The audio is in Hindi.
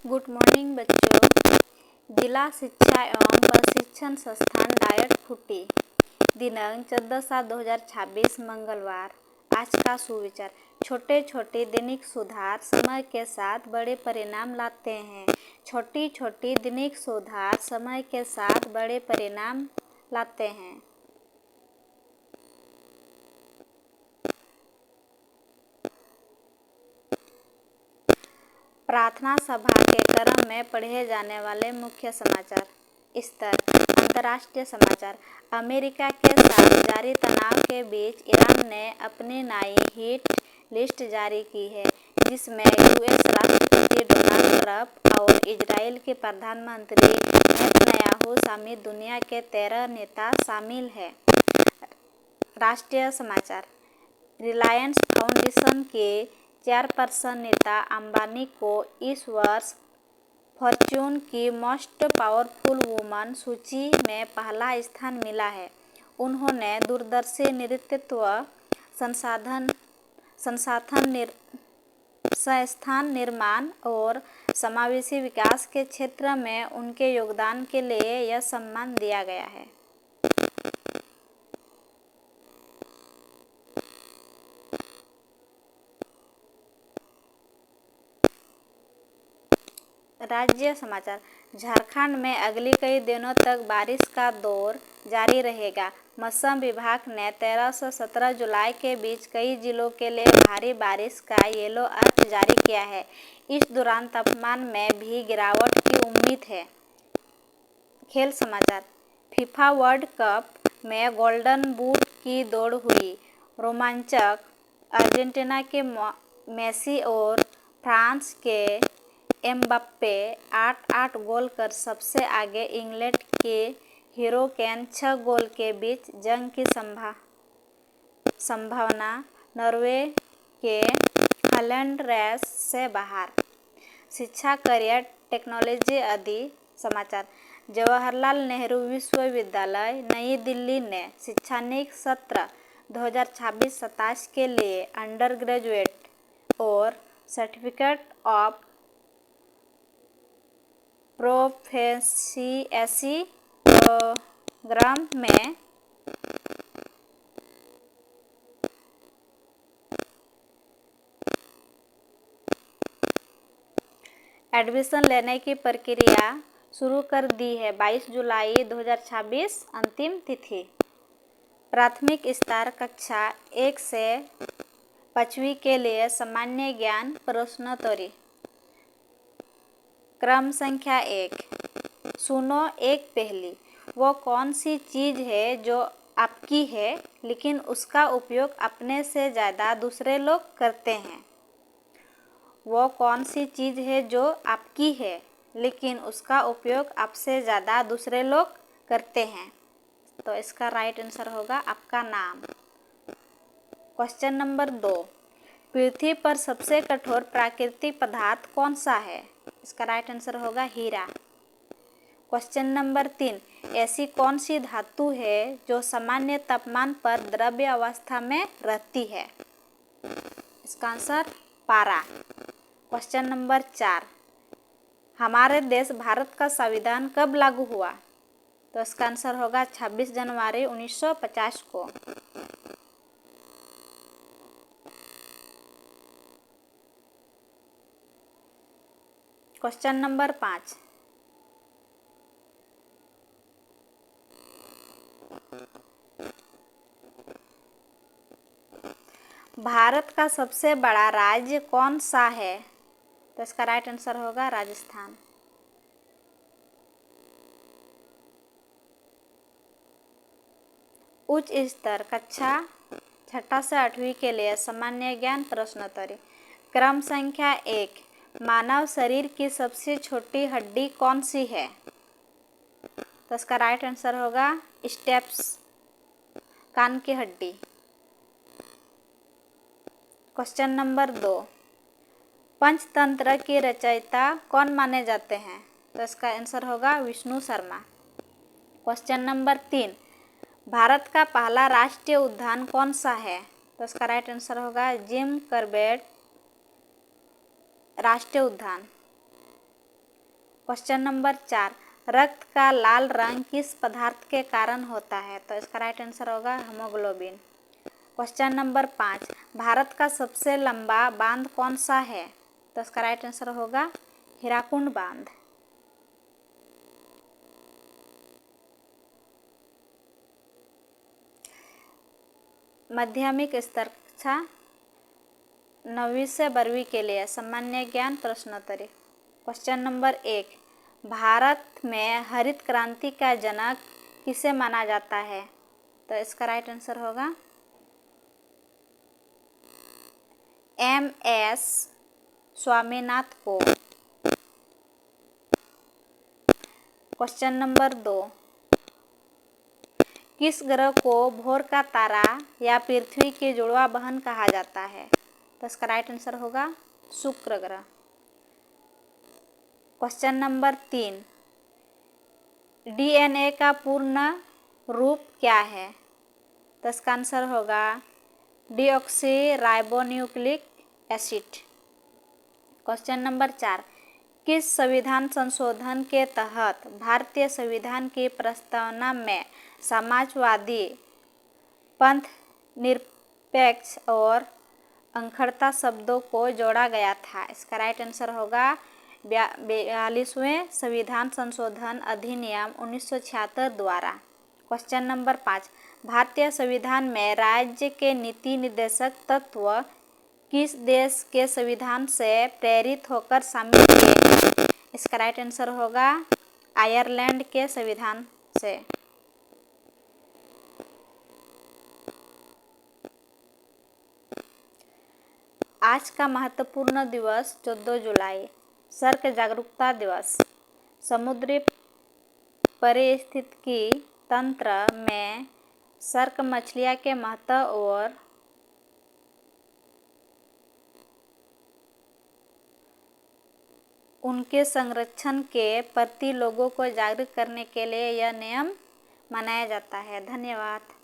गुड मॉर्निंग बच्चों। जिला शिक्षा एवं प्रशिक्षण संस्थान डायट खूंटी, दिनांक 14/7/2026 मंगलवार। आज का सुविचार। छोटे छोटे दैनिक सुधार समय के साथ बड़े परिणाम लाते हैं। छोटी छोटी दैनिक सुधार समय के साथ बड़े परिणाम लाते हैं। प्रार्थना सभा के क्रम में पढ़े जाने वाले मुख्य समाचार। स्तर अंतर्राष्ट्रीय समाचार। अमेरिका के साथ जारी तनाव के बीच ईरान ने अपनी नई हिट लिस्ट जारी की है, जिसमें यूएस राष्ट्रपति डोनाल्ड ट्रंप और इजराइल के प्रधानमंत्री नेतन्याहू समेत दुनिया के 13 नेता शामिल हैं। राष्ट्रीय समाचार। रिलायंस फाउंडेशन के चेयरपर्सन नीता अंबानी को इस वर्ष फॉर्च्यून की मोस्ट पावरफुल वुमन सूची में पहला स्थान मिला है। उन्होंने दूरदर्शी नेतृत्व, संस्थान निर्माण और समावेशी विकास के क्षेत्र में उनके योगदान के लिए यह सम्मान दिया गया है। राज्य समाचार। झारखंड में अगले कई दिनों तक बारिश का दौर जारी रहेगा। मौसम विभाग ने 13 से 17 जुलाई के बीच कई जिलों के लिए भारी बारिश का येलो अलर्ट जारी किया है। इस दौरान तापमान में भी गिरावट की उम्मीद है। खेल समाचार। फीफा वर्ल्ड कप में गोल्डन बूट की दौड़ हुई रोमांचक। अर्जेंटीना के मेसी और फ्रांस के एम्बाप्पे 8-8 गोल कर सबसे आगे। इंग्लैंड के हैरी 6 गोल के बीच जंग की संभावना। नॉर्वे के हालैंड रेस से बाहर। शिक्षा, करियर, टेक्नोलॉजी आदि समाचार। जवाहरलाल नेहरू विश्वविद्यालय नई दिल्ली ने शैक्षणिक सत्र 2026-27 के लिए अंडर ग्रेजुएट और सर्टिफिकेट ऑफ प्रोफिशिएंसी प्रोग्राम में एडमिशन लेने की प्रक्रिया शुरू कर दी है। 22 जुलाई 2026 अंतिम तिथि। प्राथमिक स्तर कक्षा 1 से 5वीं के लिए सामान्य ज्ञान प्रश्नोत्तरी। क्रम संख्या 1। सुनो एक पहेली। वो कौन सी चीज़ है जो आपकी है लेकिन उसका उपयोग अपने से ज़्यादा दूसरे लोग करते हैं? वो कौन सी चीज़ है जो आपकी है लेकिन उसका उपयोग आपसे ज़्यादा दूसरे लोग करते हैं? तो इसका राइट आंसर होगा आपका नाम। Question number 2। पृथ्वी पर सबसे कठोर प्राकृतिक पदार्थ कौन सा है? इसका राइट आंसर होगा हीरा। Question number 3। ऐसी कौन सी धातु है जो सामान्य तापमान पर द्रव्य अवस्था में रहती है? इसका आंसर पारा। Question number 4। हमारे देश भारत का संविधान कब लागू हुआ? तो इसका आंसर होगा 26 जनवरी 1950 को। Question number 5। भारत का सबसे बड़ा राज्य कौन सा है? तो इसका राइट आंसर होगा राजस्थान। उच्च स्तर कक्षा 6 से 8वीं के लिए सामान्य ज्ञान प्रश्नोत्तरी। क्रम संख्या 1। मानव शरीर की सबसे छोटी हड्डी कौन सी है? तो इसका राइट आंसर होगा स्टेप्स, कान की हड्डी। Question number 2। पंचतंत्र के रचयिता कौन माने जाते हैं? तो इसका आंसर होगा विष्णु शर्मा। Question number 3। भारत का पहला राष्ट्रीय उद्यान कौन सा है? तो इसका राइट आंसर होगा जिम कॉर्बेट राष्ट्रीय उद्यान। क्वेश्चन नंबर 4, रक्त का लाल रंग किस पदार्थ के कारण होता है? तो इसका राइट आंसर होगा हीमोग्लोबिन। क्वेश्चन नंबर 5, भारत का सबसे लंबा बांध कौन सा है? तो इसका राइट आंसर होगा हीराकुंड बांध। माध्यमिक स्तर कक्षा 9वीं से 12वीं के लिए सामान्य ज्ञान प्रश्नोत्तरी। क्वेश्चन नंबर 1, भारत में हरित क्रांति का जनक किसे माना जाता है? तो इसका राइट आंसर होगा MS स्वामीनाथन को। क्वेश्चन नंबर 2, किस ग्रह को भोर का तारा या पृथ्वी के जुड़वा बहन कहा जाता है? तो इसका राइट आंसर होगा शुक्र ग्रह। क्वेश्चन नंबर 3, DNA का पूर्ण रूप क्या है? तो इसका आंसर होगा deoxy ribonucleic acid. Question number 4, किस संविधान संशोधन के तहत भारतीय संविधान की प्रस्तावना में समाजवादी, पंथ निरपेक्ष और अखंडता शब्दों को जोड़ा गया था? इसका राइट आंसर होगा 42वें संविधान संशोधन अधिनियम 1976 द्वारा। क्वेश्चन नंबर 5, भारतीय संविधान में राज्य के नीति निर्देशक तत्व किस देश के संविधान से प्रेरित होकर शामिल किए? इसका राइट आंसर होगा आयरलैंड के संविधान से। आज का महत्वपूर्ण दिवस 14 जुलाई सर्क जागरूकता दिवस। समुद्री पारिस्थितिकी तंत्र में सर्क मछलियाँ के महत्व और उनके संरक्षण के प्रति लोगों को जागरूक करने के लिए यह नियम मनाया जाता है। धन्यवाद।